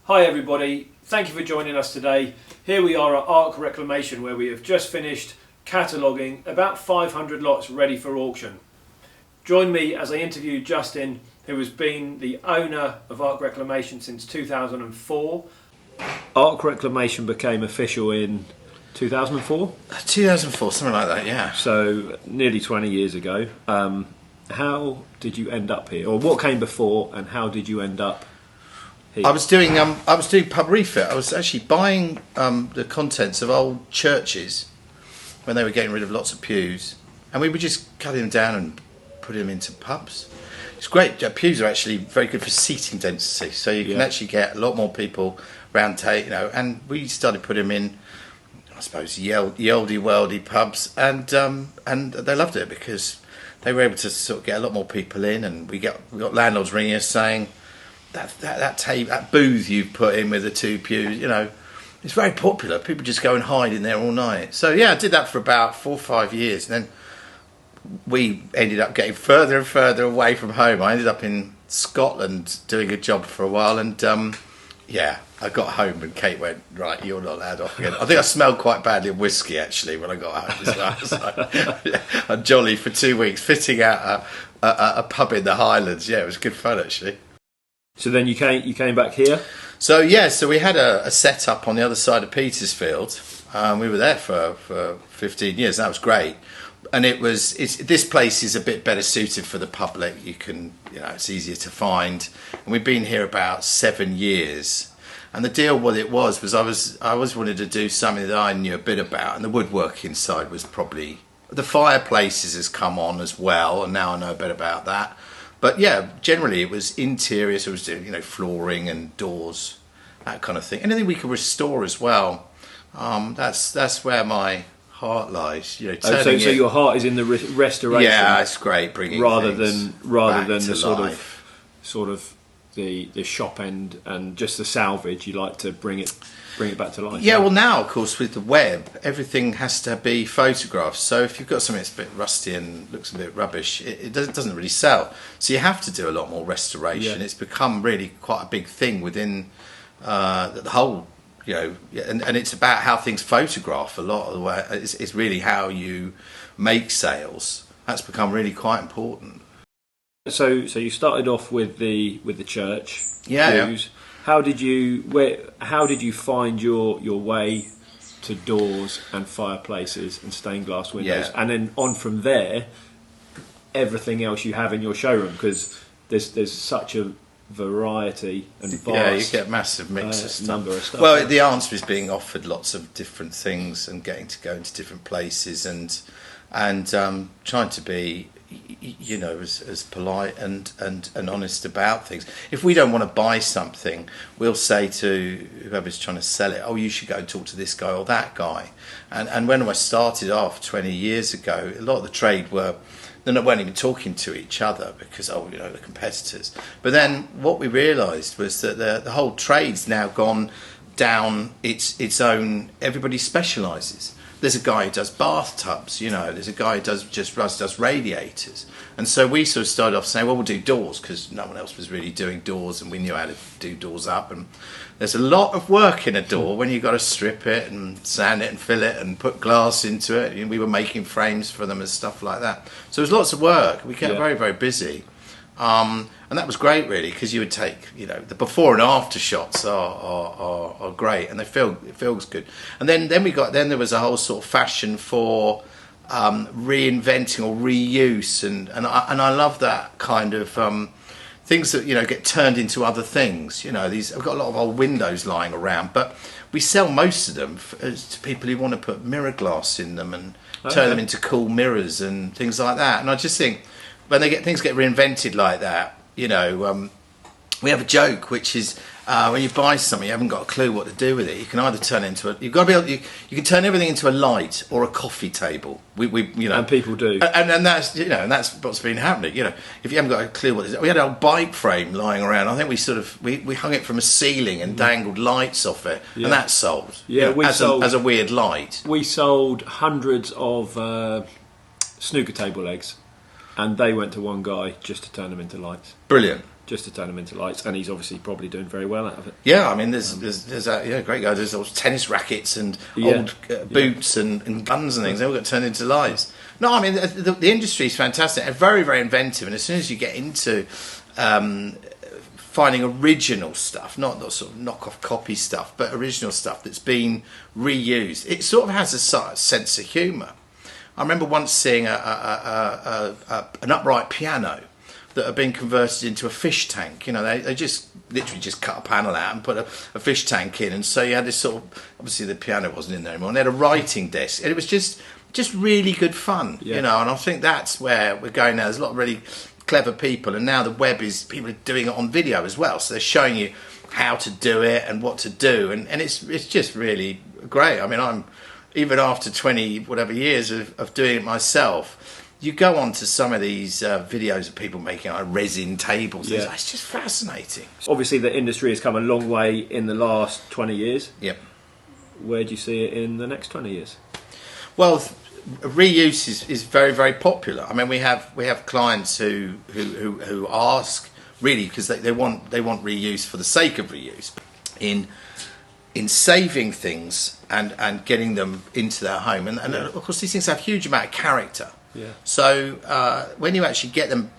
Hi everybody, thank you for joining us today. Here we are at Arc Reclamation, where we have just finished cataloguing about 500 lots ready for auction. Join me as I interview Justin, who has been the owner of Arc Reclamation since 2004. Arc Reclamation became official in 2004? 2004, something like that, yeah. So nearly 20 years ago. How did you end up here? Or what came before and how did you end up here? I was doing pub refit. I was actually buying the contents of old churches when they were getting rid of lots of pews, and we would just cut them down and put them into pubs. It's great. Pews are actually very good for seating density, so you can actually get a lot more people round table, and we started putting them in, I suppose, the oldie worldy pubs, and they loved it because they were able to sort of get a lot more people in, and we got landlords ringing us saying that booth you put in with the two pews, it's very popular. People just go and hide in there all night. So yeah, I did that for about 4 or 5 years, and then we ended up getting further and further away from home. I ended up in Scotland doing a job for a while, and I got home and Kate went, right, you're not allowed off again. I think I smelled quite badly of whiskey actually when I got home as well. So, I'm jolly for 2 weeks fitting out a pub in the Highlands. Yeah, it was good fun actually. So then you came back here? So we had a set-up on the other side of Petersfield. We were there for 15 years. That was great. And this place is a bit better suited for the public. You can, it's easier to find. And we've been here about 7 years. And the deal, what it was I always wanted to do something that I knew a bit about. And the woodworking side was probably, the fireplaces has come on as well. And now I know a bit about that. But yeah, generally it was interior, so it was doing, flooring and doors, that kind of thing. Anything we could restore as well. That's where my heart lies. So your heart is in the restoration. Yeah, it's great bringing rather than the sort of the shop end and just the salvage. You like to bring it back to life. Yeah, well now of course with the web, everything has to be photographed. So if you've got something that's a bit rusty and looks a bit rubbish, it doesn't really sell. So you have to do a lot more restoration. It's become really quite a big thing within the whole. And it's about how things photograph a lot of the way. It's really how you make sales. That's become really quite important. So you started off with the church. Yeah. How did you find your way to doors and fireplaces and stained glass windows, and then on from there, everything else you have in your showroom, because there's such a variety and vast, you get massive mix of stuff. Number of stuff. Well, the answer is being offered lots of different things and getting to go into different places and trying to be as polite and honest about things. If we don't want to buy something, we'll say to whoever's trying to sell it, oh, you should go and talk to this guy or that guy. And when I started off 20 years ago, a lot of the trade weren't even talking to each other because, the competitors. But then what we realised was that the whole trade's now gone down its own, everybody specialises. There's a guy who does bathtubs, there's a guy who does radiators. And so we sort of started off saying, well, we'll do doors, because no one else was really doing doors and we knew how to do doors up. And there's a lot of work in a door when you've got to strip it and sand it and fill it and put glass into it. And we were making frames for them and stuff like that. So there's lots of work. We kept very, very busy. And that was great, really, because you would take, the before and after shots are great, and it feels good. And then there was a whole sort of fashion for reinventing or reuse, and I love that kind of things that get turned into other things. I've got a lot of old windows lying around, but we sell most of them to people who want to put mirror glass in them and turn them into cool mirrors and things like that. And I just think when things get reinvented like that. We have a joke, which is when you buy something, you haven't got a clue what to do with it. You can either turn it into you've got to be able. You can turn everything into a light or a coffee table. And people do, and that's and that's what's been happening. If you haven't got a clue what it is, we had an old bike frame lying around. I think we hung it from a ceiling and dangled lights off it, and that sold. Yeah, as a weird light. We sold hundreds of snooker table legs. and they went to one guy just to turn them into lights. Brilliant. Just to turn them into lights, and he's obviously probably doing very well out of it. Yeah, I mean, there's a great guy. There's all tennis rackets and old boots and guns and things. They all got turned into lights. No, I mean, the industry is fantastic and very, very inventive. And as soon as you get into finding original stuff, not sort of knockoff copy stuff, but original stuff that's been reused, it sort of has a sense of humour. I remember once seeing an upright piano that had been converted into a fish tank. You know, they just literally just cut a panel out and put a fish tank in, and so you had this sort of, obviously the piano wasn't in there anymore, and they had a writing desk, and it was just really good fun, you know. And I think that's where we're going now. There's a lot of really clever people, and now the web is, people are doing it on video as well, so they're showing you how to do it and what to do, and it's just really great. I mean, I'm, even after 20 whatever years of doing it myself, you go on to some of these videos of people making resin tables. Yeah. It's just fascinating. Obviously, the industry has come a long way in the last 20 years. Yep. Where do you see it in the next 20 years? Well, reuse is very, very popular. I mean, we have clients who ask, really, because they want reuse for the sake of reuse, in saving things and getting them into their home. And of course, these things have a huge amount of character. Yeah. So when you actually get them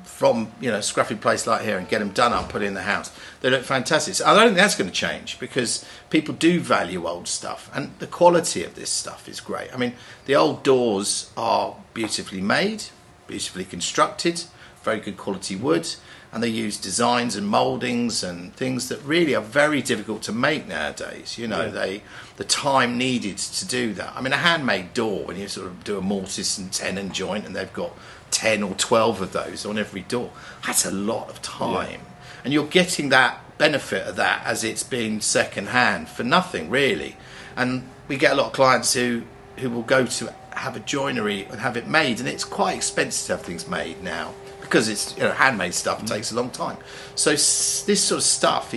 from, you know, a scruffy place like here and get them done up, put in the house, they look fantastic. So I don't think that's going to change, because people do value old stuff, and the quality of this stuff is great. I mean, the old doors are beautifully made, beautifully constructed, very good quality wood, and they use designs and mouldings and things that really are very difficult to make nowadays. You know, the time needed to do that. I mean, a handmade door, when you sort of do a mortise and tenon joint, and they've got 10 or 12 of those on every door, that's a lot of time. And you're getting that benefit of that as it's being second hand for nothing, really. And we get a lot of clients who will go to have a joinery and have it made, and it's quite expensive to have things made now, because it's, you know, handmade stuff takes a long time. So this sort of stuff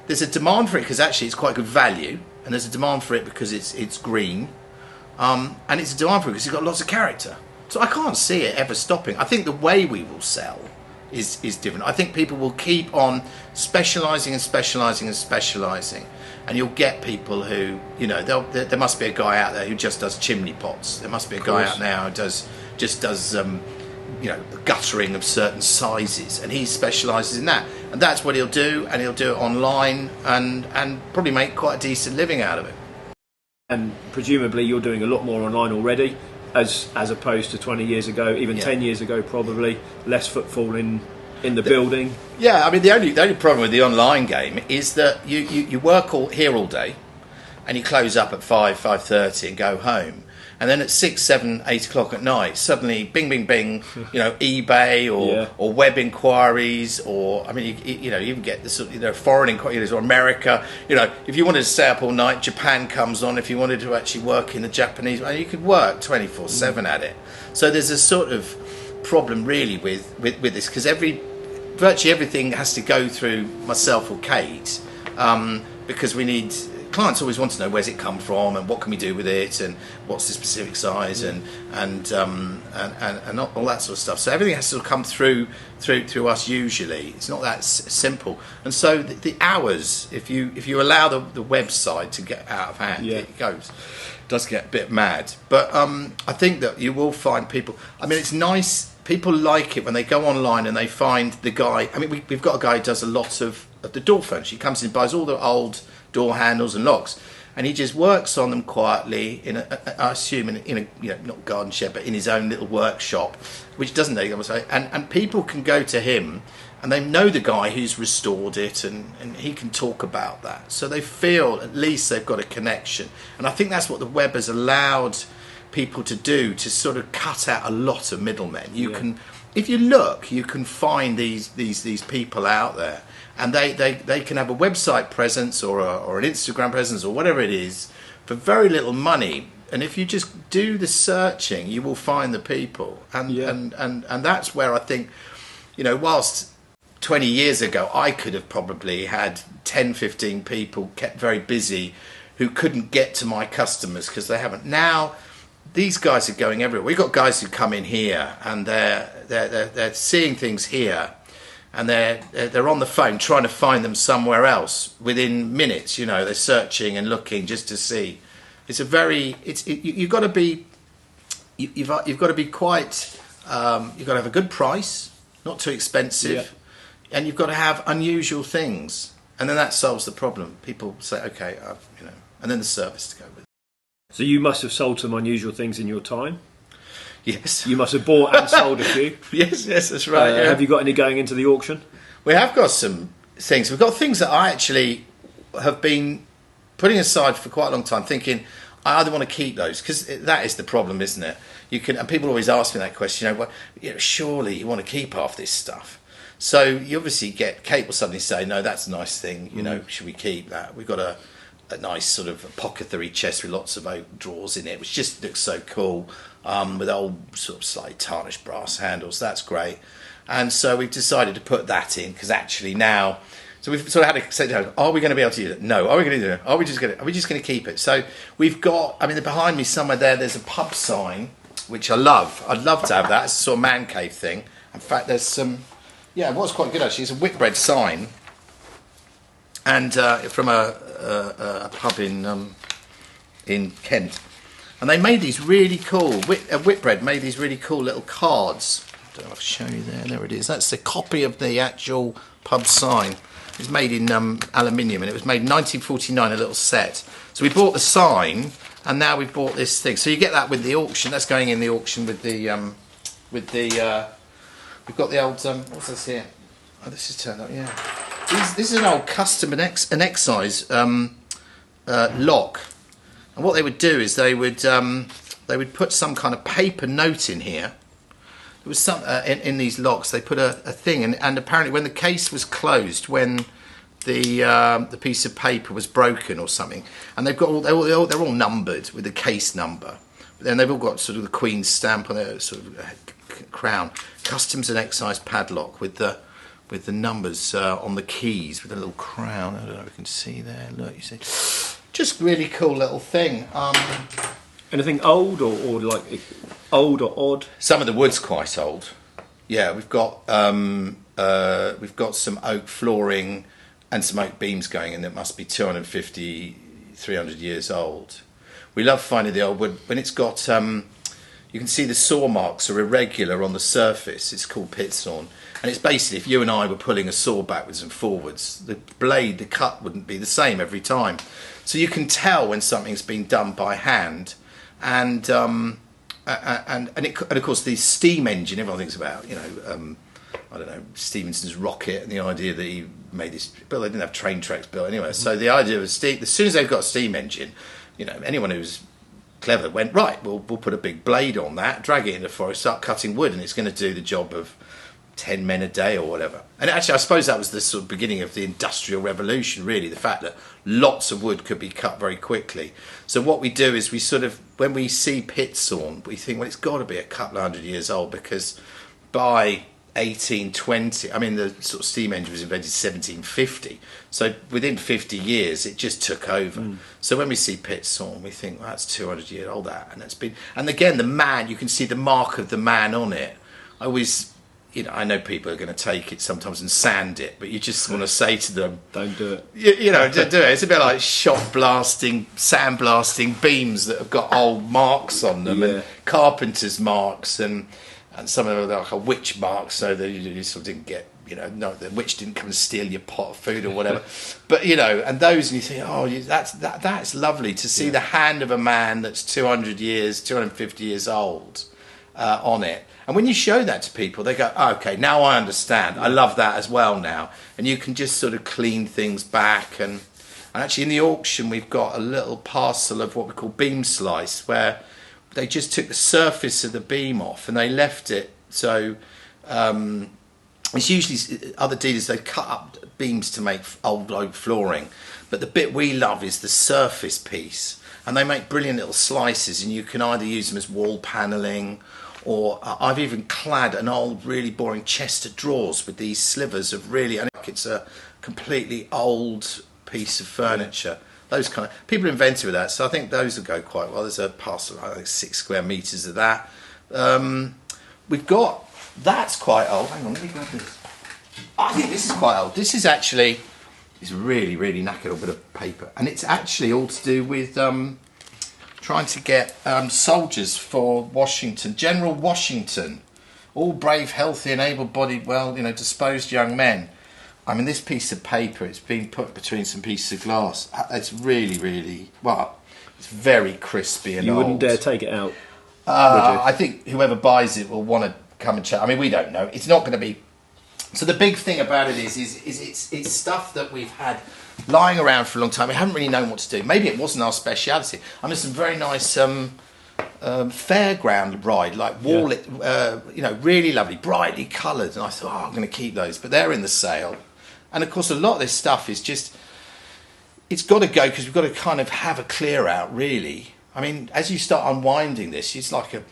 there's a demand for it because actually it's quite good value, and there's a demand for it because it's green, and it's a demand for it because it's got lots of character. So I can't see it ever stopping. I think the way we will sell is different. I think people will keep on specialising and specialising and specialising, and you'll get people who, you know, there must be a guy out there who just does chimney pots. There must be a guy out there who just does you know, guttering of certain sizes, and he specialises in that, and that's what he'll do, and he'll do it online and probably make quite a decent living out of it. And presumably you're doing a lot more online already, as opposed to 20 years ago, even 10 years ago, probably less footfall in the building. Yeah, I mean, the only problem with the online game is that you work all day, and you close up at 5:30 and go home. And then at 6, 7, 8 o'clock at night, suddenly, bing, bing, bing, you know, eBay or web inquiries, or, I mean, you know, you even get this, you know, foreign inquiries, or America. You know, if you wanted to stay up all night, Japan comes on. If you wanted to actually work in the Japanese, you could work 24/7 at it. So there's a sort of problem really with this, because virtually everything has to go through myself or Kate, because we need. Clients always want to know where's it come from and what can we do with it and what's the specific size and all that sort of stuff. So everything has to come through us usually. It's not that simple. And so the hours, if you allow the website to get out of hand, it does get a bit mad. But I think that you will find people. I mean, it's nice. People like it when they go online and they find the guy. I mean, we've got a guy who does a lot of the door furniture. He comes in, buys all the old door handles and locks, and he just works on them quietly I assume in a you know, not garden shed, but in his own little workshop, which doesn't take, and people can go to him and they know the guy who's restored it, and he can talk about that, so they feel at least they've got a connection. And I think that's what the web has allowed people to do, to sort of cut out a lot of middlemen. You can, if you look, you can find these people out there, and they can have a website presence or an Instagram presence or whatever it is for very little money. And if you just do the searching, you will find the people. And that's where I think, you know, whilst 20 years ago I could have probably had 10, 15 people kept very busy who couldn't get to my customers because they haven't. Now these guys are going everywhere. We've got guys who come in here and they're seeing things here, and they're on the phone trying to find them somewhere else within minutes. You know, they're searching and looking just to see. It's a very you've got to be you've got to be quite you've got to have a good price, not too expensive, and you've got to have unusual things, and then that solves the problem. People say, okay, you know, and then the service to go with it. So you must have sold some unusual things in your time. Yes. You must have bought and sold a few. Yes, that's right. Yeah. Have you got any going into the auction? We have got some things. We've got things that I actually have been putting aside for quite a long time, thinking I either want to keep those, because that is the problem, isn't it? You can, and people always ask me that question. Surely you want to keep half this stuff. So you obviously get Kate will suddenly say, no, that's a nice thing. You know, should we keep that? We've got a nice sort of apothecary chest with lots of oak drawers in it, which just looks so cool, with old sort of slightly tarnished brass handles. That's great. And so we've decided to put that in, because actually now, so we've sort of had to say, are we going to be able to use it? No. Are we going to do it? Are we just going to keep it? So we've got, I mean, behind me somewhere there's a pub sign, which I love. I'd love to have that. It's a sort of man cave thing. In fact, there's some, it was quite good actually. It's a Whitbread sign, and from a pub in Kent, and they made these really cool. Whitbread made these really cool little cards. I don't know if I can show you there. There it is. That's the copy of the actual pub sign. It's made in aluminium, and it was made in 1949, a little set. So we bought the sign, and now we've bought this thing. So you get that with the auction. That's going in the auction with the we've got the old what's this here? Oh, this is turned up. Yeah, this is an old custom and excise lock. And what they would do is they would put some kind of paper note in here. There was some in these locks. They put a thing, and apparently when the case was closed, when the piece of paper was broken or something, and they've got they're all numbered with the case number. But then they've all got sort of the Queen's stamp on their sort of crown. Customs and excise padlock with the numbers on the keys with a little crown. I don't know if you can see there. Look, you see, just really cool little thing. Anything old or like old or odd? Some of the wood's quite old. Yeah, we've got some oak flooring and some oak beams going in that must be 250, 300 years old. We love finding the old wood when it's got. You can see the saw marks are irregular on the surface. It's called pit sawn, and it's basically if you and I were pulling a saw backwards and forwards, the blade, the cut wouldn't be the same every time. So you can tell when something's been done by hand. And of course the steam engine everyone thinks about, you know, I don't know, Stephenson's rocket and the idea that he made this, but they didn't have train tracks built anyway. Mm-hmm. So the idea of steam, as soon as they've got a steam engine, you know, anyone who's clever went, right, we'll put a big blade on that, drag it in the forest, start cutting wood, and it's going to do the job of 10 men a day or whatever. And actually I suppose that was the sort of beginning of the Industrial Revolution, really, the fact that lots of wood could be cut very quickly. So what we do is we sort of, when we see pit sawn, we think, well, it's got to be a couple of 100 years old, because by 1820, I mean, the sort of steam engine was invented 1750, so within 50 years it just took over. So when we see pit sawn, we think, well, that's 200 years old, that, and it's been, and again, the man, you can see the mark of the man on it. I always, you know, I know people are going to take it sometimes and sand it, but you just want to say to them, don't do it. You know, don't do it. It's a bit like shot blasting, sand blasting beams that have got old marks on them, and carpenter's marks, and some of them are like a witch mark, so that you sort of didn't get, you know, no, the witch didn't come and steal your pot of food or whatever. But you know, and those, and you think, oh, that's lovely to see the hand of a man that's 200 years, 250 years old on it. And when you show that to people, they go, oh, okay, now I understand. I love that as well now. And you can just sort of clean things back. And actually in the auction, we've got a little parcel of what we call beam slice, where they just took the surface of the beam off and they left it. So it's usually other dealers, they cut up beams to make old oak flooring. But the bit we love is the surface piece. And they make brilliant little slices, and you can either use them as wall panelling, or I've even clad an old, really boring chest of drawers with these slivers of really, and it's a completely old piece of furniture. those kind of people invented with that. So I think those will go quite well. There's a parcel, I think 6 square metres of that. We've got, that's quite old. Hang on, let me grab this. I think this is quite old. This is actually, it's really, really knackered old bit of paper, and it's actually all to do with trying to get soldiers for Washington, General Washington, all brave, healthy, and able-bodied, well, disposed young men. I mean, this piece of paper, it's been put between some pieces of glass. It's really, really, well, it's very crispy and You old. wouldn't dare take it out, would you? I think whoever buys it will want to come and chat. I mean, we don't know. It's not going to be. So the big thing about it is it's stuff that we've had lying around for a long time. We haven't really known what to do. Maybe it wasn't our speciality. I mean, some very nice fairground ride, like really lovely, brightly coloured. And I thought, I'm going to keep those. But they're in the sale. And of course, a lot of this stuff is just, it's got to go because we've got to kind of have a clear out, really. I mean, as you start unwinding this, it's like an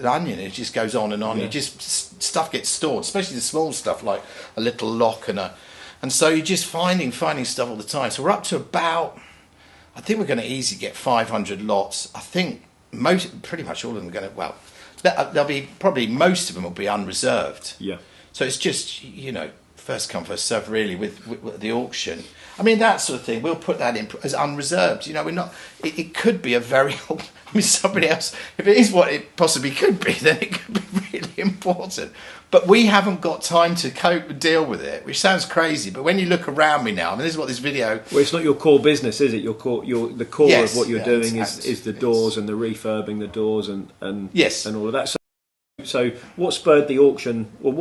onion. It just goes on and on. Yeah. Stuff gets stored, especially the small stuff like a little lock and so you're just finding stuff all the time. So we're up to about, I think we're going to easily get 500 lots. I think pretty much all of them are going to, well, there'll be probably most of them will be unreserved. Yeah. So it's just, first come, first serve, really, with the auction. I mean, that sort of thing, we'll put that in as unreserved. We're not, it could be a very, somebody else, if it is what it possibly could be, then it could be really important. But we haven't got time to cope and deal with it, which sounds crazy. But when you look around me now, I mean, this is what this video... Well, it's not your core business, is it? The core Yes, of what you're doing it's is the doors and the refurbing the doors and Yes. and all of that. So what spurred the auction? Well,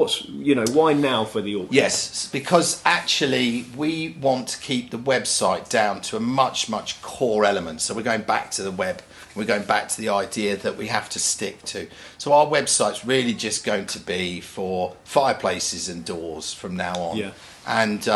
why now for the auction? Yes, because actually we want to keep the website down to a much, much core element. So we're going back to the web. We're going back to the idea that we have to stick to. So our website's really just going to be for fireplaces and doors from now on. Yeah. And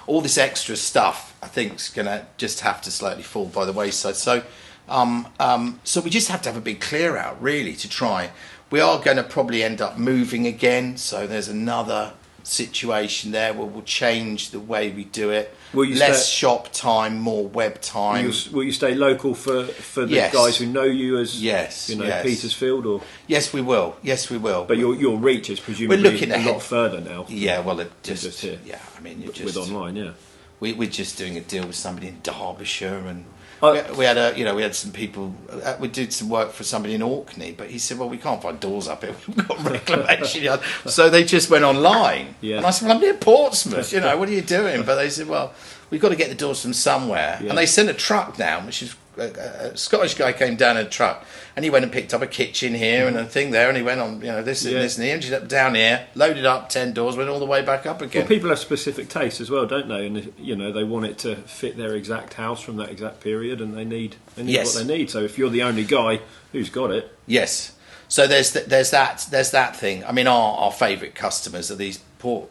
all this extra stuff, I think, is going to just have to slightly fall by the wayside. So, so we just have to have a big clear out, really, to try. We are going to probably end up moving again, so there's another situation there where we'll change the way we do it. Less shop time, more web time. Will you stay local for the guys who know you as Petersfield or? Yes, we will. Yes, we will. But your reach is presumably a lot further now. Yeah, well, it just here. Yeah, I mean, with online, yeah. We're just doing a deal with somebody in Derbyshire and. We had some people. We did some work for somebody in Orkney, but he said, "Well, we can't find doors up here. We've got reclamation." So they just went online, and I said, "Well, I'm near Portsmouth. What are you doing?" But they said, "Well, we've got to get the doors from somewhere," and they sent a truck down, which is a Scottish guy came down in a truck, and he went and picked up a kitchen here and a thing there, and he went on, this and this, and he ended up down here, loaded up 10 doors, went all the way back up again. Well, people have specific tastes as well, don't they? And they want it to fit their exact house from that exact period, and they need what they need. So if you're the only guy who's got it, yes. So there's that thing. I mean, our favourite customers are these poor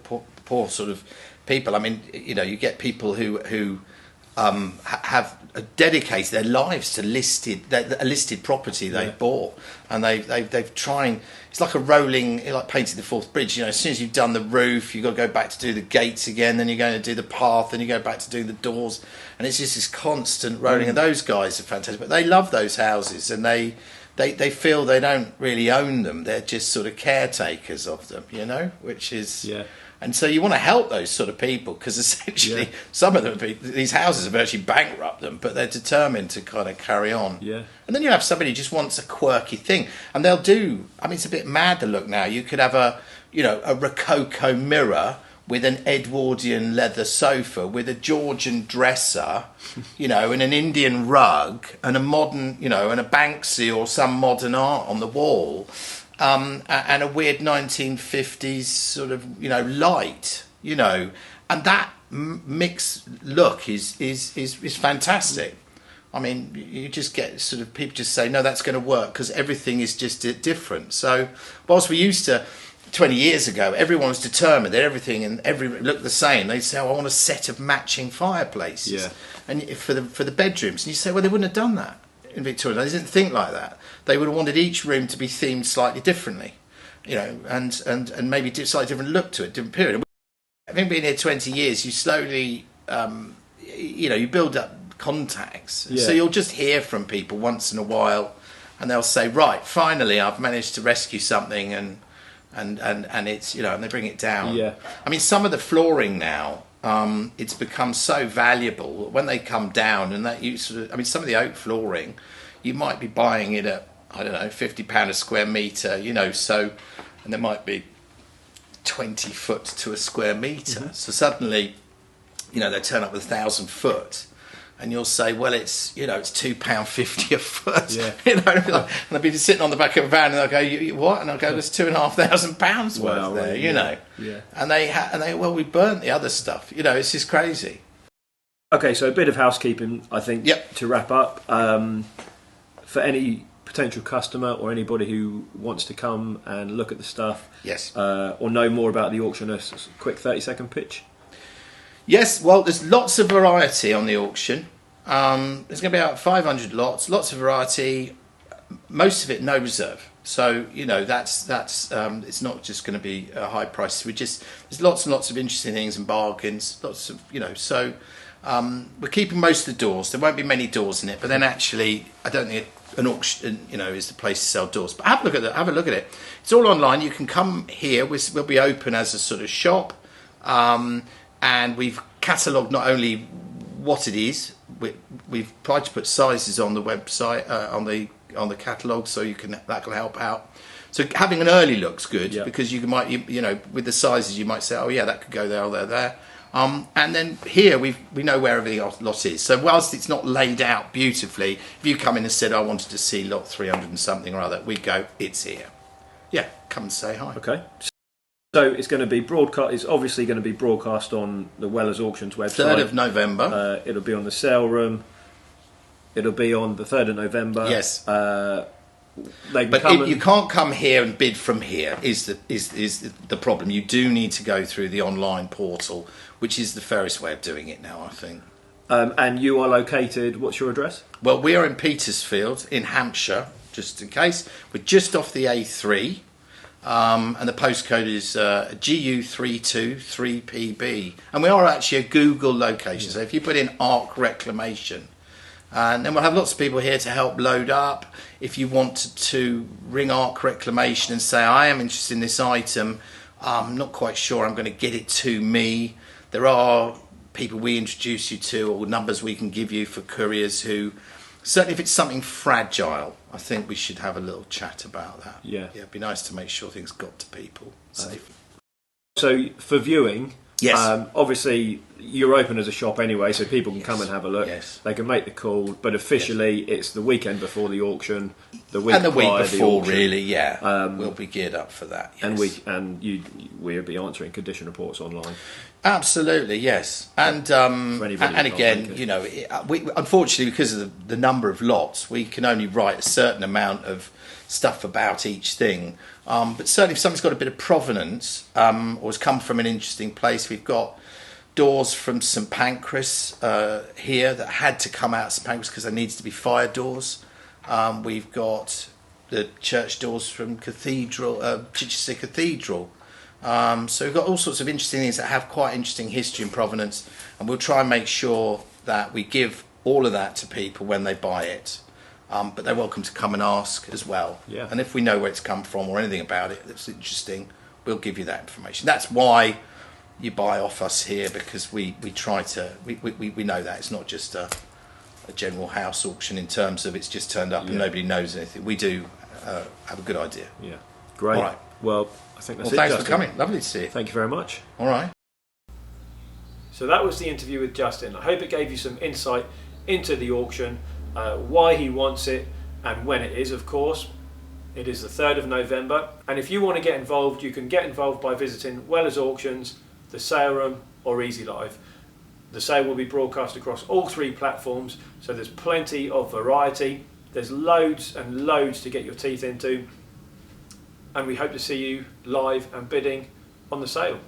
sort of people. I mean, you get people who have dedicated their lives to a listed property they've bought, and they've trying. It's like like painting the Forth Bridge. As soon as you've done the roof, you've got to go back to do the gates again. Then you're going to do the path, then you go back to do the doors, and it's just this constant rolling. And those guys are fantastic, but they love those houses, and they feel they don't really own them. They're just sort of caretakers of them, which is. Yeah. And so you want to help those sort of people because essentially some of them, these houses have actually bankrupt them, but they're determined to kind of carry on. Yeah. And then you have somebody who just wants a quirky thing, and they'll do. I mean, it's a bit mad to look now. You could have a Rococo mirror with an Edwardian leather sofa, with a Georgian dresser, and an Indian rug, and a modern, and a Banksy or some modern art on the wall. And a weird 1950s sort of light, and that mixed look is fantastic. I mean, you just get sort of people just say, no, that's going to work because everything is just different. So whilst we used to 20 years ago, everyone was determined that everything and looked the same. They'd say, I want a set of matching fireplaces, and for the bedrooms, and you say, well, they wouldn't have done that in Victoria. They didn't think like that. They would have wanted each room to be themed slightly differently, and maybe slightly different look to it, different period. Having been here 20 years, you slowly, you build up contacts. Yeah. So you'll just hear from people once in a while, and they'll say, right, finally I've managed to rescue something, and it's, and they bring it down. Yeah. I mean, some of the flooring now, it's become so valuable when they come down, and that some of the oak flooring, you might be buying it at, I don't know, £50 a square metre, so, and there might be 20 foot to a square metre. Mm-hmm. So suddenly, they turn up with 1,000 foot, and you'll say, well, it's £2.50 a foot. Yeah. And I'll be sitting on the back of a van, and they'll go, you what? And I'll go, there's £2,500 worth there, Yeah. And they, well, we burnt the other stuff. It's just crazy. Okay, so a bit of housekeeping, I think, Yep. to wrap up. For any potential customer or anybody who wants to come and look at the stuff, Yes. or know more about the auction, a quick 30-second pitch. Yes, well, there's lots of variety on the auction. There's going to be about 500 lots, lots of variety, most of it no reserve. So, that's it's not just going to be a high price. There's lots and lots of interesting things and bargains, lots of, so we're keeping most of the doors. There won't be many doors in it, but then actually, I don't think an auction, is the place to sell doors. But have a look at it. It's all online. You can come here. We'll be open as a sort of shop. And we've catalogued not only what it is, we've tried to put sizes on the website, on the catalogue, so that can help out. So having an early look's good, because you might, with the sizes, you might say, oh yeah, that could go there or there. And then here we know where everything else lot is. So whilst it's not laid out beautifully, if you come in and said, I wanted to see lot 300 and something or other, we go, it's here. Yeah, come and say hi. Okay. So it's going to be broadcast. It's obviously going to be broadcast on the Wellers Auctions website. 3rd of November. It'll be on the sale room. It'll be on the 3rd of November. Yes. You can't come here and bid from here. Is the problem? You do need to go through the online portal, which is the fairest way of doing it now, I think. And you are located. What's your address? Well, we are in Petersfield, in Hampshire, just in case. We're just off the A3. And the postcode is GU323PB, and we are actually a Google location. So if you put in Arc Reclamation, and then we'll have lots of people here to help load up. If you want to ring Arc Reclamation and say, I am interested in this item, I'm not quite sure I'm going to get it to me, there are people we introduce you to, or numbers we can give you for couriers who, certainly if it's something fragile, I think we should have a little chat about that. Yeah. It'd be nice to make sure things got to people safely. So for viewing, yes. Obviously you're open as a shop anyway, so people can come and have a look. Yes. They can make the call, but officially it's the weekend before the auction, the week and the week prior before, the auction. really, yeah. We'll be geared up for that. Yes. We'll be answering condition reports online. Absolutely, yes. And again, we unfortunately, because of the number of lots, we can only write a certain amount of stuff about each thing. But certainly, if something's got a bit of provenance or has come from an interesting place, we've got doors from St Pancras here that had to come out of St Pancras because they needed to be fire doors. We've got the church doors from Chichester Cathedral. So we've got all sorts of interesting things that have quite interesting history and provenance, and we'll try and make sure that we give all of that to people when they buy it. But they're welcome to come and ask as well. Yeah. And if we know where it's come from or anything about it that's interesting, we'll give you that information. That's why you buy off us here, because we try to, we know that it's not just a general house auction in terms of it's just turned up and nobody knows anything. We do have a good idea. Yeah, great. All right. Well, I think that's it. Thanks Justin. for coming. Lovely to see you. Thank you very much. All right. So that was the interview with Justin. I hope it gave you some insight into the auction, why he wants it, and when it is, of course. It is the 3rd of November. And if you want to get involved, you can get involved by visiting Wellers Auctions, the sale room, or Easy Live. The sale will be broadcast across all 3 platforms, so there's plenty of variety. There's loads and loads to get your teeth into. And we hope to see you live and bidding on the sale.